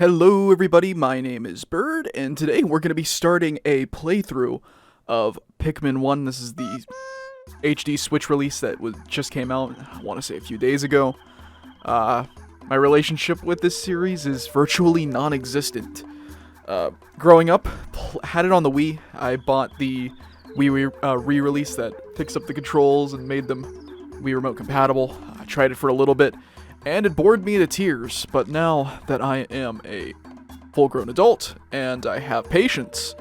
Hello everybody, my name is Burd, and today we're going to be starting a playthrough of Pikmin 1. This is the HD Switch release that just came out, I want to say a few days ago. My relationship with this series is virtually non-existent. Growing up, had it on the Wii. I bought the Wii re-release that picks up the controls and made them Wii Remote compatible. I tried it for a little bit, and it bored me to tears, but now that I am a full-grown adult, and I have patience,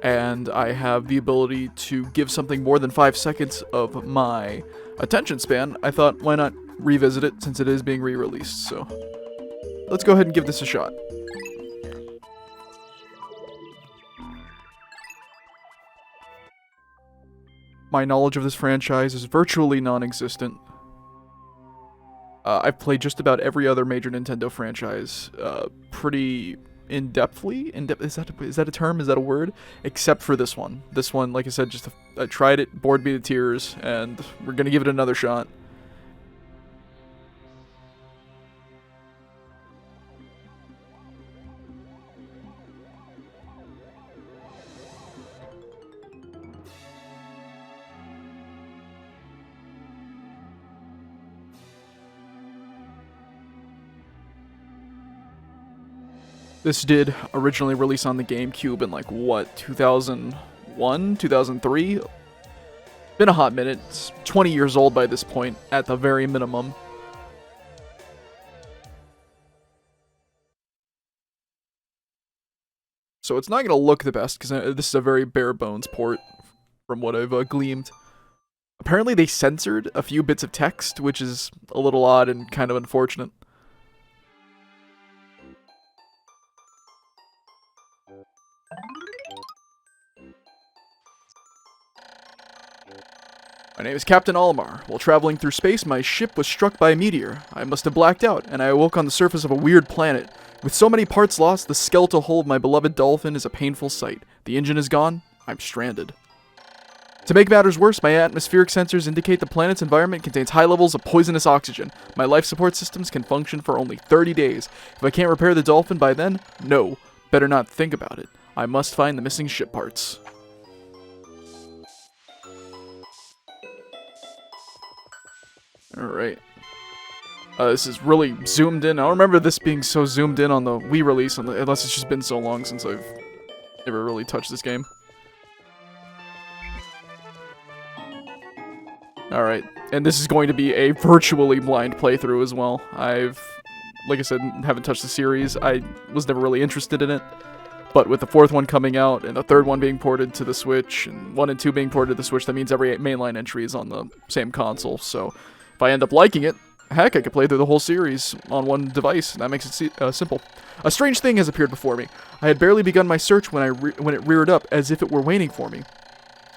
and I have the ability to give something more than 5 seconds of my attention span, I thought, why not revisit it since it is being re-released, so let's go ahead and give this a shot. My knowledge of this franchise is virtually non-existent. I've played just about every other major Nintendo franchise pretty in-depthly. Is that a term? Is that a word? Except for this one. This one, like I said, I tried it, bored me to tears, and we're gonna give it another shot. This did originally release on the GameCube in like what, 2001, 2003? Been a hot minute. It's 20 years old by this point, at the very minimum. So it's not going to look the best, because this is a very bare bones port, from what I've gleamed. Apparently they censored a few bits of text, which is a little odd and kind of unfortunate. My name is Captain Olimar. While traveling through space, my ship was struck by a meteor. I must have blacked out, and I awoke on the surface of a weird planet. With so many parts lost, the skeletal hull of my beloved dolphin is a painful sight. The engine is gone. I'm stranded. To make matters worse, my atmospheric sensors indicate the planet's environment contains high levels of poisonous oxygen. My life support systems can function for only 30 days. If I can't repair the dolphin by then, no. Better not think about it. I must find the missing ship parts. Alright. This is really zoomed in. I don't remember this being so zoomed in on the Wii release, unless it's just been so long since I've ever really touched this game. Alright, and this is going to be a virtually blind playthrough as well. Like I said, haven't touched the series. I was never really interested in it. But with the fourth one coming out, and the third one being ported to the Switch, and 1 and 2 being ported to the Switch, that means every mainline entry is on the same console, so if I end up liking it, heck, I could play through the whole series on one device. That makes it simple. A strange thing has appeared before me. I had barely begun my search when it reared up, as if it were waiting for me.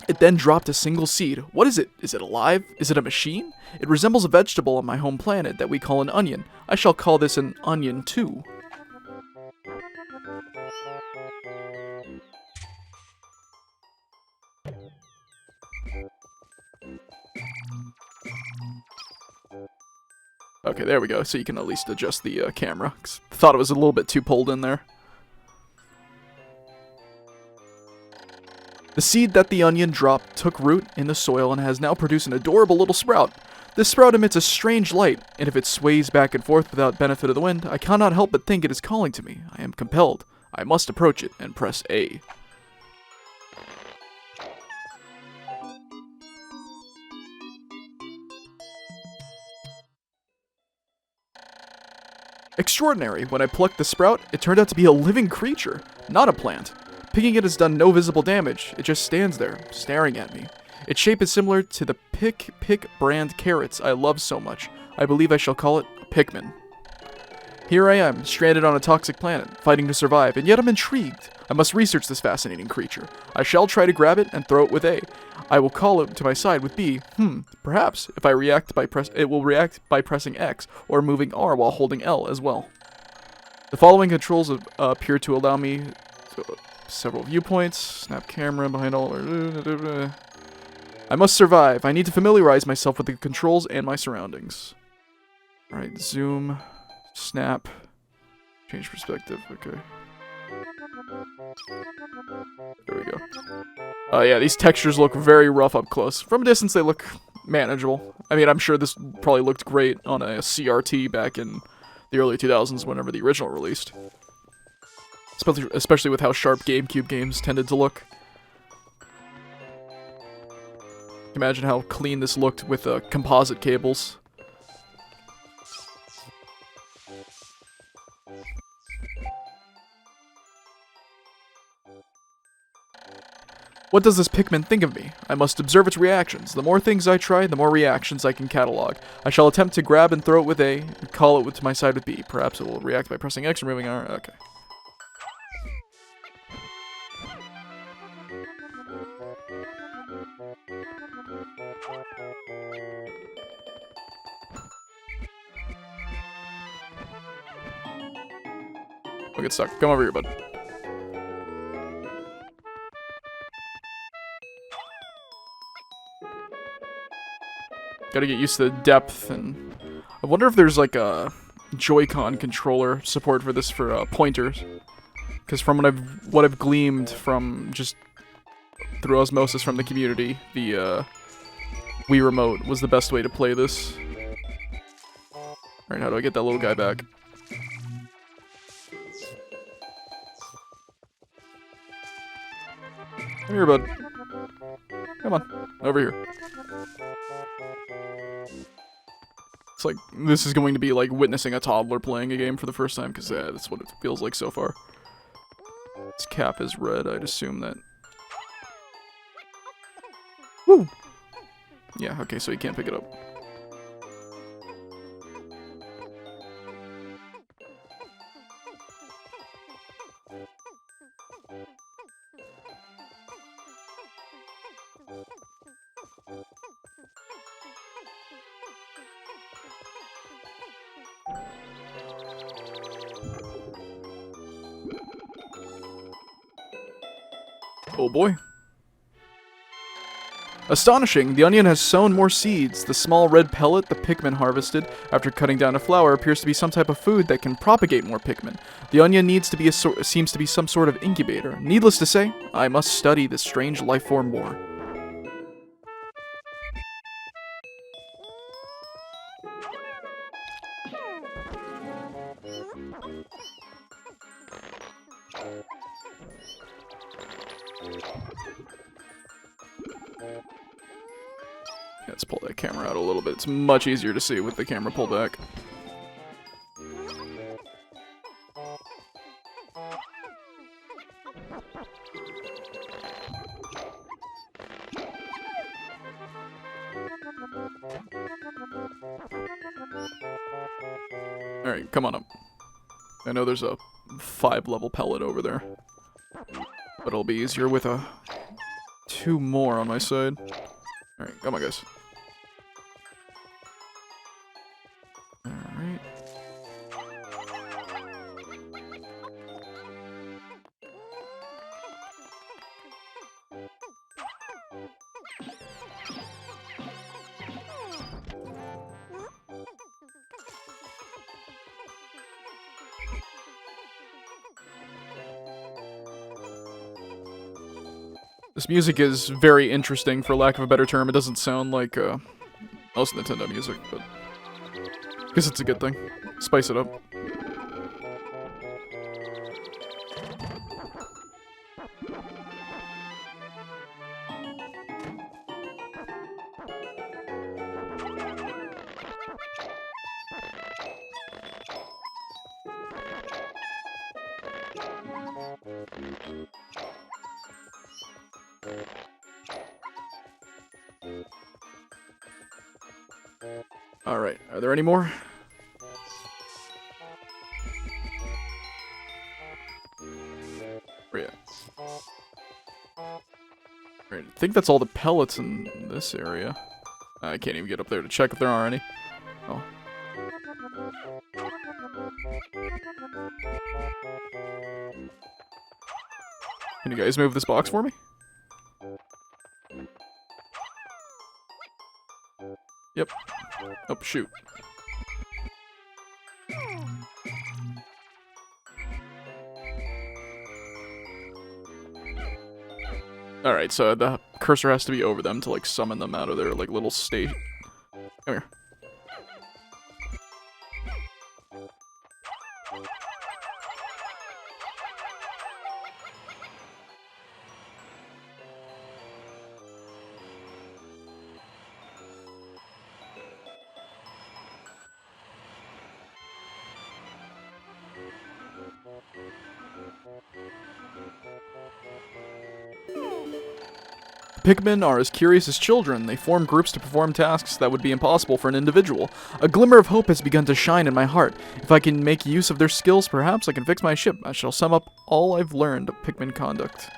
It then dropped a single seed. What is it? Is it alive? Is it a machine? It resembles a vegetable on my home planet that we call an onion. I shall call this an onion too. Okay, there we go, so you can at least adjust the camera. Thought it was a little bit too pulled in there. The seed that the onion dropped took root in the soil and has now produced an adorable little sprout. This sprout emits a strange light, and if it sways back and forth without benefit of the wind, I cannot help but think it is calling to me. I am compelled. I must approach it and press A. Extraordinary, when I plucked the sprout, it turned out to be a living creature, not a plant. Picking it has done no visible damage, it just stands there, staring at me. Its shape is similar to the Pick brand carrots I love so much. I believe I shall call it Pikmin. Here I am, stranded on a toxic planet, fighting to survive, and yet I'm intrigued. I must research this fascinating creature. I shall try to grab it and throw it with A. I will call it to my side with B. Perhaps if I react it will react by pressing X or moving R while holding L as well. The following controls appear to allow me several viewpoints. Snap camera behind all. I must survive. I need to familiarize myself with the controls and my surroundings. Alright, zoom, snap, Change perspective, okay. There we go. Yeah, these textures look very rough up close. From a distance, they look manageable. I mean, I'm sure this probably looked great on a CRT back in the early 2000s, whenever the original released. Especially with how sharp GameCube games tended to look. Imagine how clean this looked with composite cables. What does this Pikmin think of me? I must observe its reactions. The more things I try, the more reactions I can catalog. I shall attempt to grab and throw it with A, and call it to my side with B. Perhaps it will react by pressing X or moving R. Okay. We'll get stuck. Come over here, bud. Gotta get used to the depth, and I wonder if there's like a Joy-Con controller support for this for pointers. Because from what I've gleaned from just through osmosis from the community, the Wii Remote was the best way to play this. Alright, how do I get that little guy back? Come here, bud. Come on, over here. It's like, this is going to be like witnessing a toddler playing a game for the first time, because that's what it feels like so far. Its cap is red, I'd assume that. Woo! Yeah, okay, so you can't pick it up. Oh boy. Astonishing! The onion has sown more seeds. The small red pellet the Pikmin harvested after cutting down a flower appears to be some type of food that can propagate more Pikmin. The onion needs to be seems to be some sort of incubator. Needless to say, I must study this strange life form more. Let's pull that camera out a little bit. It's much easier to see with the camera pulled back. Alright, come on up. I know there's a 5-level pellet over there. But it'll be easier with a 2 more on my side. Alright, come on, guys. Alright. This music is very interesting, for lack of a better term. It doesn't sound like most Nintendo music, but I guess it's a good thing. Spice it up. Alright, are there any more? Where you at? Alright, I think that's all the pellets in this area. I can't even get up there to check if there are any. Oh. Can you guys move this box for me? Yep. Oh, shoot. Alright, so the cursor has to be over them to, like, summon them out of their, like, little state. Come here. Pikmin are as curious as children. They form groups to perform tasks that would be impossible for an individual. A glimmer of hope has begun to shine in my heart. If I can make use of their skills, perhaps I can fix my ship. I shall sum up all I've learned of Pikmin conduct.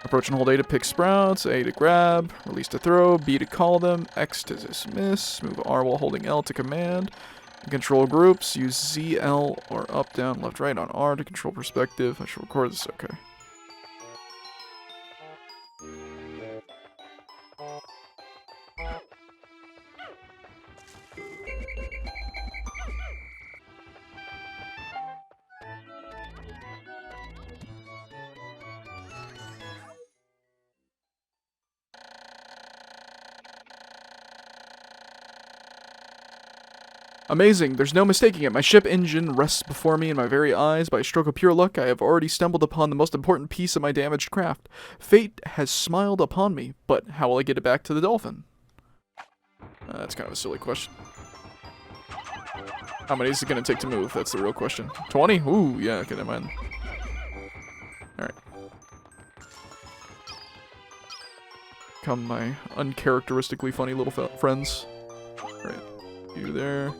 Approach and hold A to pick sprouts, A to grab, release to throw, B to call them, X to dismiss, move R while holding L to command. Control groups, use Z, L, or up, down, left, right on R to control perspective. I should record this, okay. Amazing, there's no mistaking it. My ship engine rests before me in my very eyes. By a stroke of pure luck, I have already stumbled upon the most important piece of my damaged craft. Fate has smiled upon me, but how will I get it back to the dolphin? That's kind of a silly question. How many is it going to take to move? That's the real question. 20? Ooh, yeah, okay, never mind. Alright. Come, my uncharacteristically funny little friends. Alright, you there.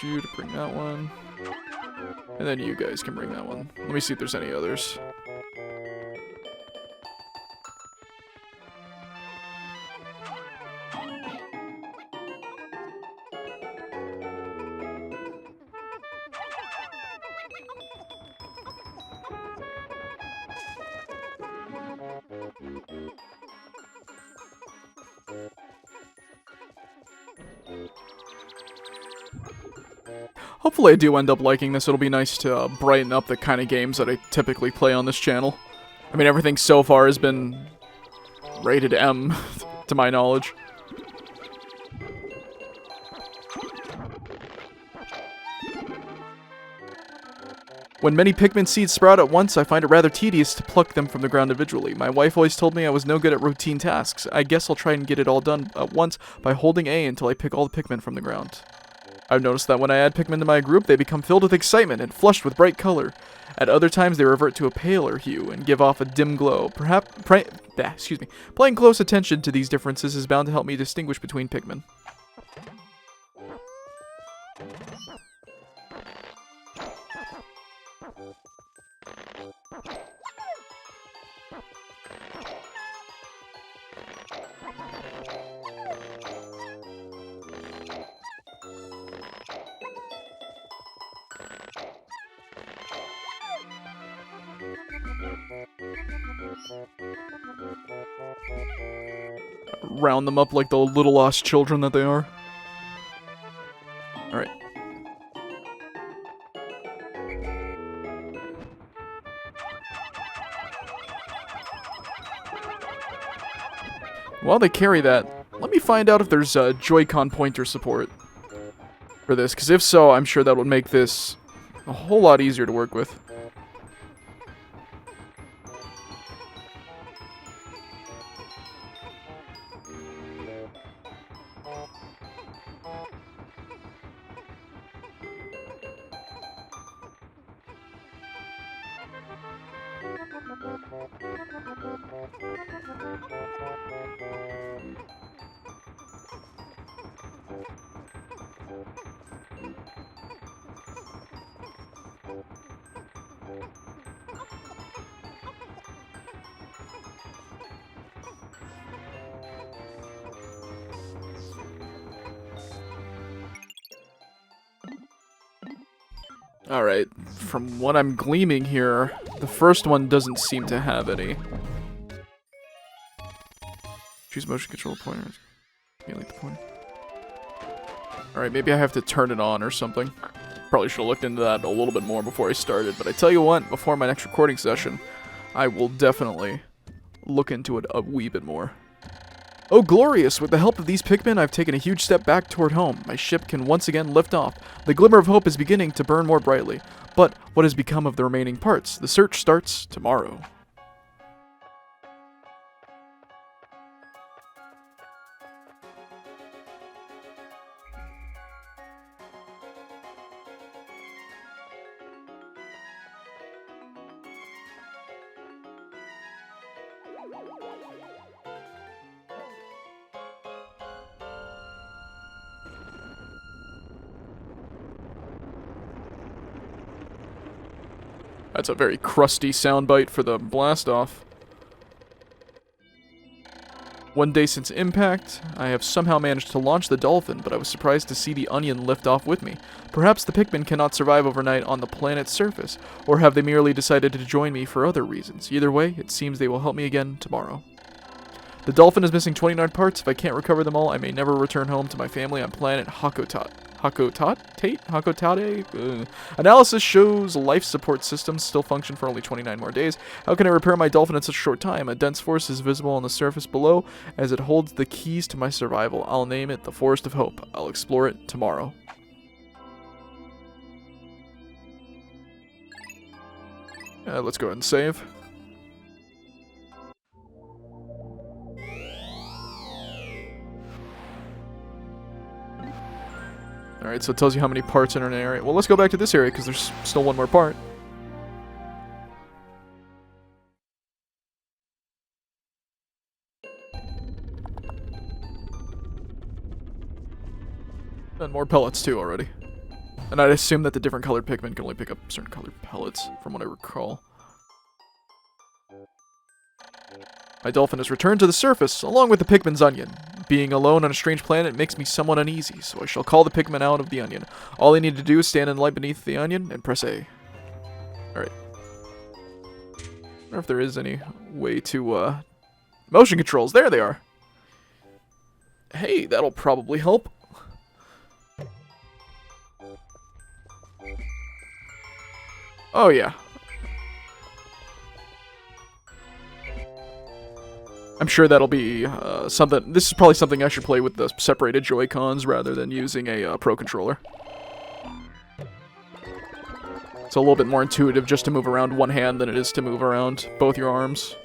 You to bring that one. And then you guys can bring that one. Let me see if there's any others. Hopefully I do end up liking this. It'll be nice to brighten up the kind of games that I typically play on this channel. I mean, everything so far has been rated M, to my knowledge. When many Pikmin seeds sprout at once, I find it rather tedious to pluck them from the ground individually. My wife always told me I was no good at routine tasks. I guess I'll try and get it all done at once by holding A until I pick all the Pikmin from the ground. I've noticed that when I add Pikmin to my group, they become filled with excitement and flushed with bright color. At other times, they revert to a paler hue and give off a dim glow. Paying close attention to these differences is bound to help me distinguish between Pikmin. Round them up like the little lost children that they are. Alright. While they carry that, let me find out if there's Joy-Con pointer support for this, because if so, I'm sure that would make this a whole lot easier to work with. Alright, from what I'm gleaming here, the first one doesn't seem to have any. Choose motion control pointers. Like the pointer. Alright, maybe I have to turn it on or something. Probably should have looked into that a little bit more before I started, but I tell you what, before my next recording session, I will definitely look into it a wee bit more. Oh, glorious! With the help of these Pikmin, I've taken a huge step back toward home. My ship can once again lift off. The glimmer of hope is beginning to burn more brightly. But what has become of the remaining parts? The search starts tomorrow. That's a very crusty soundbite for the blast-off. One day since impact, I have somehow managed to launch the Dolphin, but I was surprised to see the Onion lift off with me. Perhaps the Pikmin cannot survive overnight on the planet's surface, or have they merely decided to join me for other reasons? Either way, it seems they will help me again tomorrow. The Dolphin is missing 29 parts. If I can't recover them all, I may never return home to my family on planet Hakotate. Analysis shows life support systems still function for only 29 more days. How can I repair my Dolphin in such a short time? A dense forest is visible on the surface below as it holds the keys to my survival. I'll name it the Forest of Hope. I'll explore it tomorrow. Let's go ahead and save. Alright, so it tells you how many parts are in an area. Well, let's go back to this area, because there's still one more part. And more pellets, too, already. And I'd assume that the different colored Pikmin can only pick up certain colored pellets, from what I recall. My Dolphin has returned to the surface, along with the Pikmin's Onion. Being alone on a strange planet makes me somewhat uneasy, so I shall call the Pikmin out of the Onion. All I need to do is stand in light beneath the Onion and press A. Alright. I wonder if there is any way to, motion controls. There they are. Hey, that'll probably help. Oh, yeah. I'm sure that'll be something. This is probably something I should play with the separated Joy-Cons rather than using a Pro Controller. It's a little bit more intuitive just to move around one hand than it is to move around both your arms.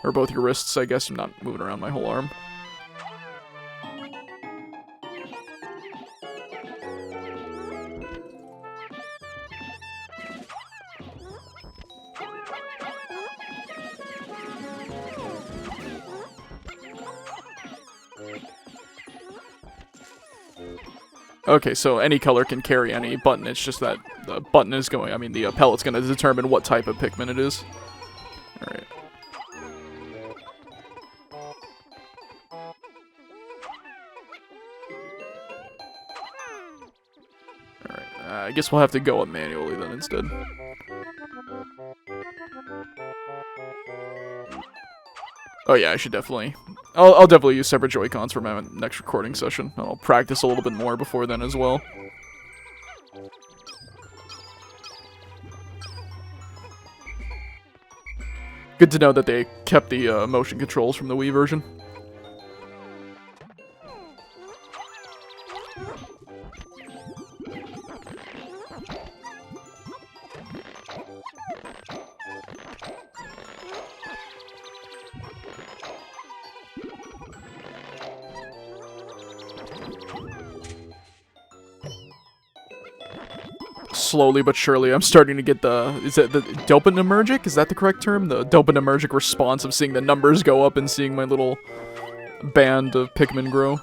Or both your wrists, I guess. I'm not moving around my whole arm. Okay, so any color can carry any button. It's just that the button is going. I mean, the pellet's going to determine what type of Pikmin it is. All right. All right. I guess we'll have to go up manually then instead. Oh yeah, I should definitely. I'll definitely use separate Joy-Cons for my next recording session. I'll practice a little bit more before then as well. Good to know that they kept the motion controls from the Wii version. Slowly but surely, I'm starting to get the... Is it the dopaminergic? Is that the correct term? The dopaminergic response of seeing the numbers go up and seeing my little band of Pikmin grow.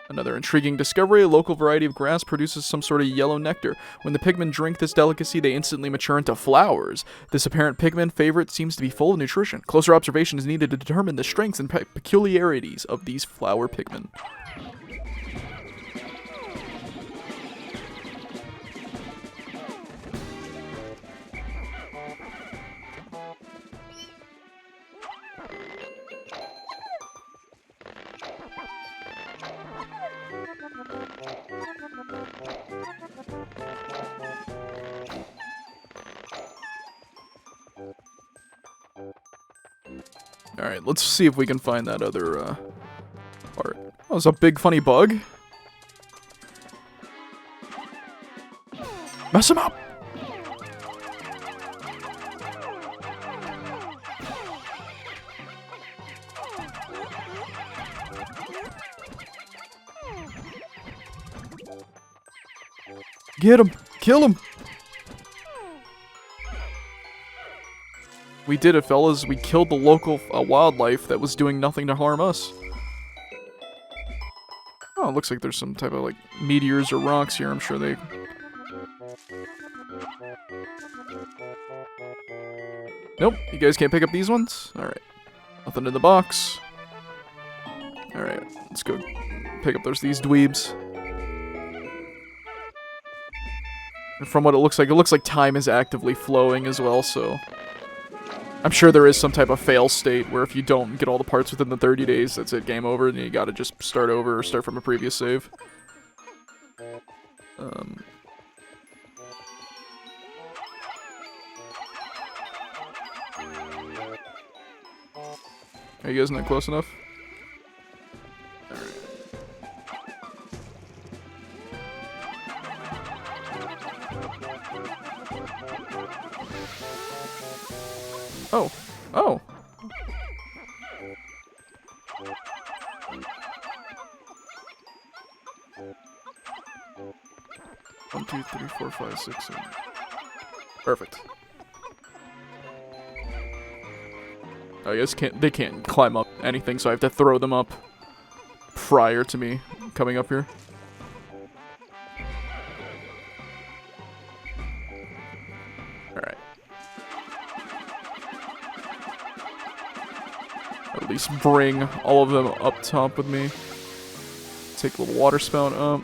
Another intriguing discovery, a local variety of grass produces some sort of yellow nectar. When the Pikmin drink this delicacy, they instantly mature into flowers. This apparent Pikmin favorite seems to be full of nutrition. Closer observation is needed to determine the strengths and peculiarities of these flower Pikmin. Alright, let's see if we can find that other, part. Oh, it's a big funny bug. Mess him up! Get him! Kill him! We did it, fellas. We killed the local wildlife that was doing nothing to harm us. Oh, it looks like there's some type of, like, meteors or rocks here. I'm sure they... Nope, you guys can't pick up these ones? Alright. Nothing in the box. Alright, let's go pick up these dweebs. And from what it looks like time is actively flowing as well, so... I'm sure there is some type of fail state where if you don't get all the parts within the 30 days, that's it, game over, and you gotta just start over or start from a previous save. Are you guys not close enough? Alright. Oh. Oh. One, two, three, four, five, six, seven. Perfect. I guess they can't climb up anything, so I have to throw them up prior to me coming up here. Alright. At least bring all of them up top with me. Take a little water spout up.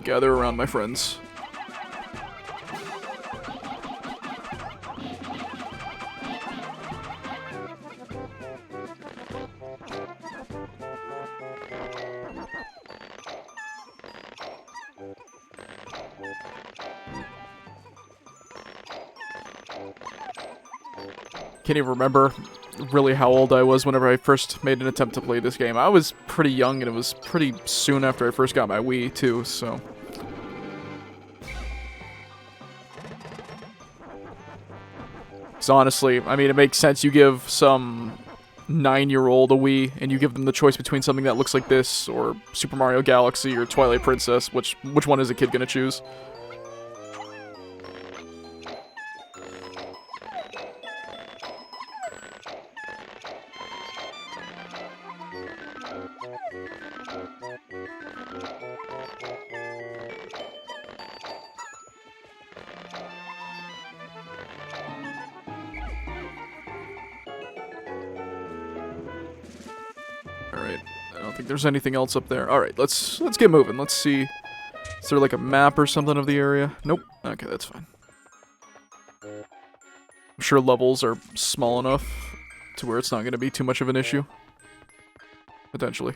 Gather around, my friends. Can't even remember really how old I was whenever I first made an attempt to play this game. I was pretty young, and it was pretty soon after I first got my Wii, too, so... So honestly, I mean, it makes sense you give some 9-year-old a Wii, and you give them the choice between something that looks like this, or Super Mario Galaxy, or Twilight Princess. Which one is a kid gonna choose? Alright, I don't think there's anything else up there. Alright, let's get moving. Let's see. Is there like a map or something of the area? Nope. Okay, that's fine. I'm sure levels are small enough to where it's not going to be too much of an issue. Potentially.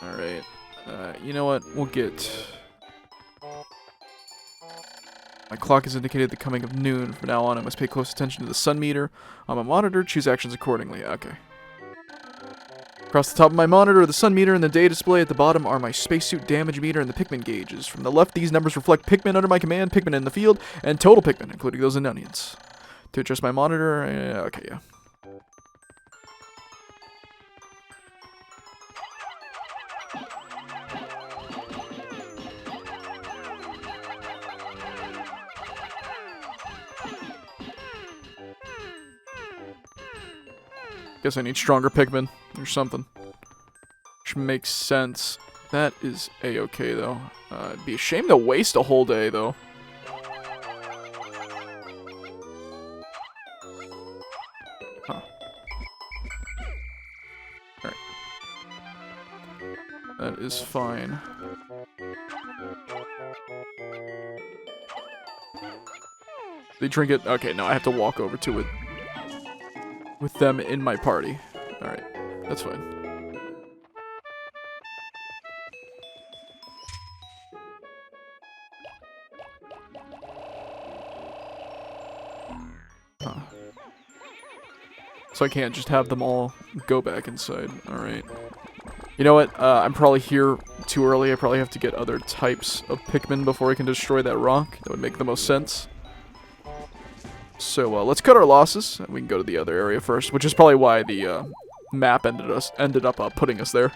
Alright. You know what? We'll get... My clock has indicated the coming of noon. From now on, I must pay close attention to the sun meter on my monitor. Choose actions accordingly. Okay. Across the top of my monitor are the sun meter and the day display. At the bottom are my spacesuit damage meter and the Pikmin gauges. From the left, these numbers reflect Pikmin under my command, Pikmin in the field, and total Pikmin, including those in onions. To adjust my monitor, okay, yeah. Guess I need stronger Pikmin or something. Which makes sense. That is a-okay, though. It'd be a shame to waste a whole day, though. Huh. Alright. That is fine. They drink it? Okay, no, I have to walk over to it with them in my party. Alright, that's fine. Huh. So I can't just have them all go back inside. Alright. You know what? I'm probably here too early. I probably have to get other types of Pikmin before I can destroy that rock. That would make the most sense. So let's cut our losses, and we can go to the other area first, which is probably why the map ended up putting us there.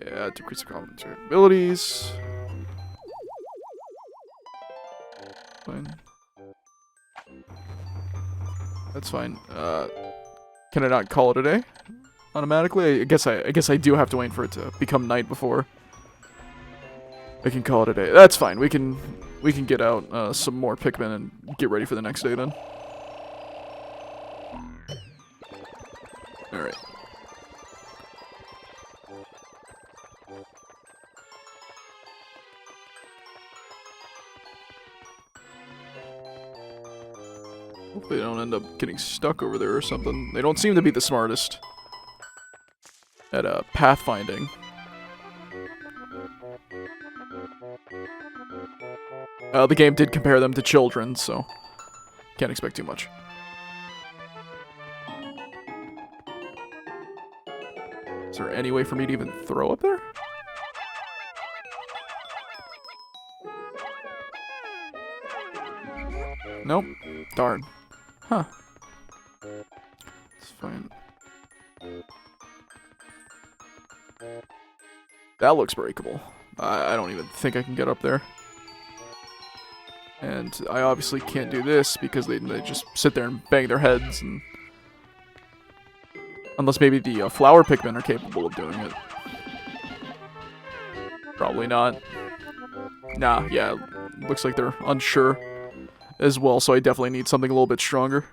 Yeah, decrease the complementary abilities. Fine. That's fine. Can I not call it a day automatically? I guess I do have to wait for it to become night before I can call it a day. That's fine. We can get out some more Pikmin and get ready for the next day then. Alright. Hope they don't end up getting stuck over there or something. They don't seem to be the smartest at pathfinding. The game did compare them to children, so can't expect too much. Is there any way for me to even throw up there? Nope. Darn. Huh. It's fine. That looks breakable. I don't even think I can get up there. And I obviously can't do this because they just sit there and bang their heads. And unless maybe the flower Pikmin are capable of doing it. Probably not. Nah, yeah, looks like they're unsure as well, so I definitely need something a little bit stronger.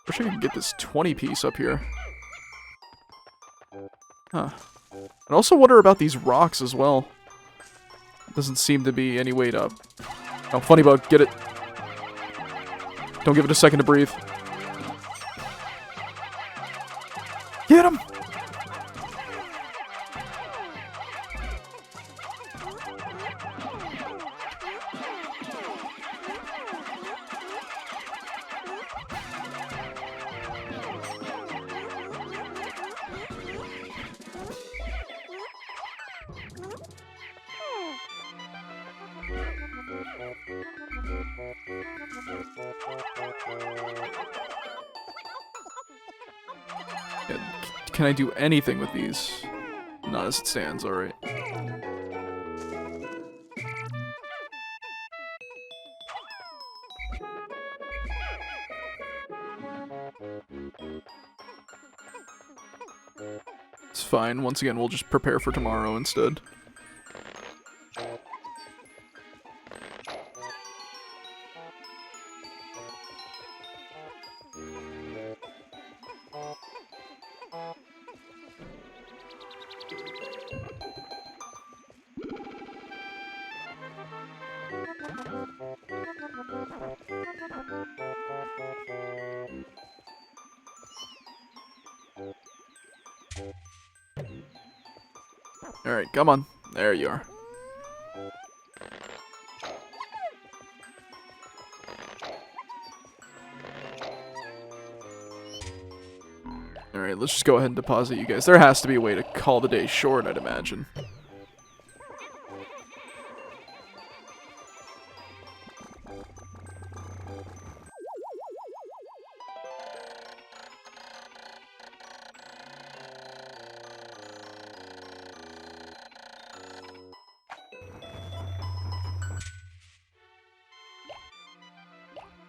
Wish I could get this 20 piece up here. Huh. I also wonder about these rocks as well. Doesn't seem to be any way to... Oh, funny bug, get it. Don't give it a second to breathe. Get him! Can I do anything with these? Not as it stands, alright. It's fine. Once again, we'll just prepare for tomorrow instead. Alright, come on. There you are. Alright, let's just go ahead and deposit you guys. There has to be a way to call the day short, I'd imagine.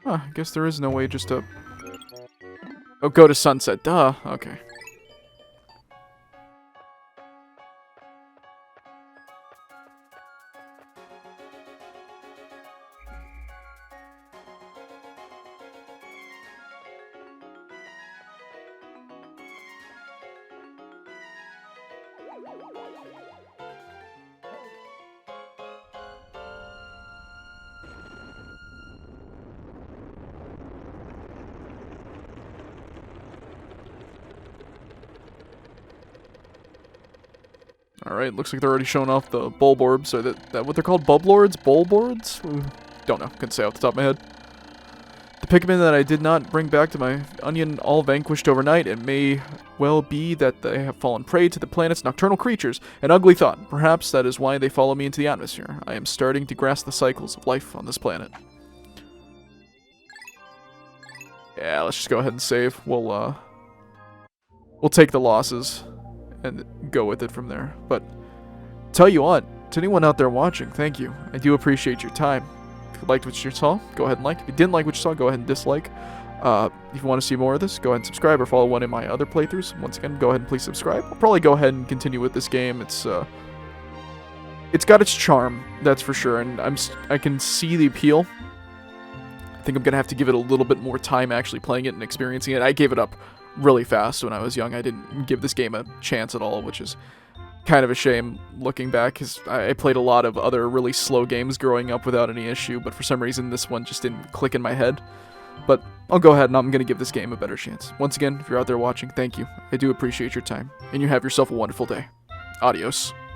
Huh, I guess there is no way just to Oh, go to sunset. Duh. Okay. Alright, looks like they're already showing off the bulborbs. Are that what they're called? Bublords? Bulbords? Don't know. Couldn't say off the top of my head. The Pikmin that I did not bring back to my onion all vanquished overnight. It may well be that they have fallen prey to the planet's nocturnal creatures. An ugly thought. Perhaps that is why they follow me into the atmosphere. I am starting to grasp the cycles of life on this planet. Yeah, let's just go ahead and save. We'll take the losses and go with it from there. But tell you what, to anyone out there watching, thank you. I do appreciate your time. If you liked what you saw, go ahead and like. If you didn't like what you saw, go ahead and dislike. If you want to see more of this, go ahead and subscribe or follow one of my other playthroughs. Once again, go ahead and please subscribe. I'll probably go ahead and continue with this game. It's got its charm, that's for sure, and I can see the appeal. I think I'm gonna have to give it a little bit more time actually playing it and experiencing it. I gave it up really fast when I was young. I didn't give this game a chance at all, which is kind of a shame looking back, because I played a lot of other really slow games growing up without any issue, but for some reason this one just didn't click in my head. But I'll go ahead and I'm going to give this game a better chance. Once again, if you're out there watching, thank you. I do appreciate your time, and you have yourself a wonderful day. Adios.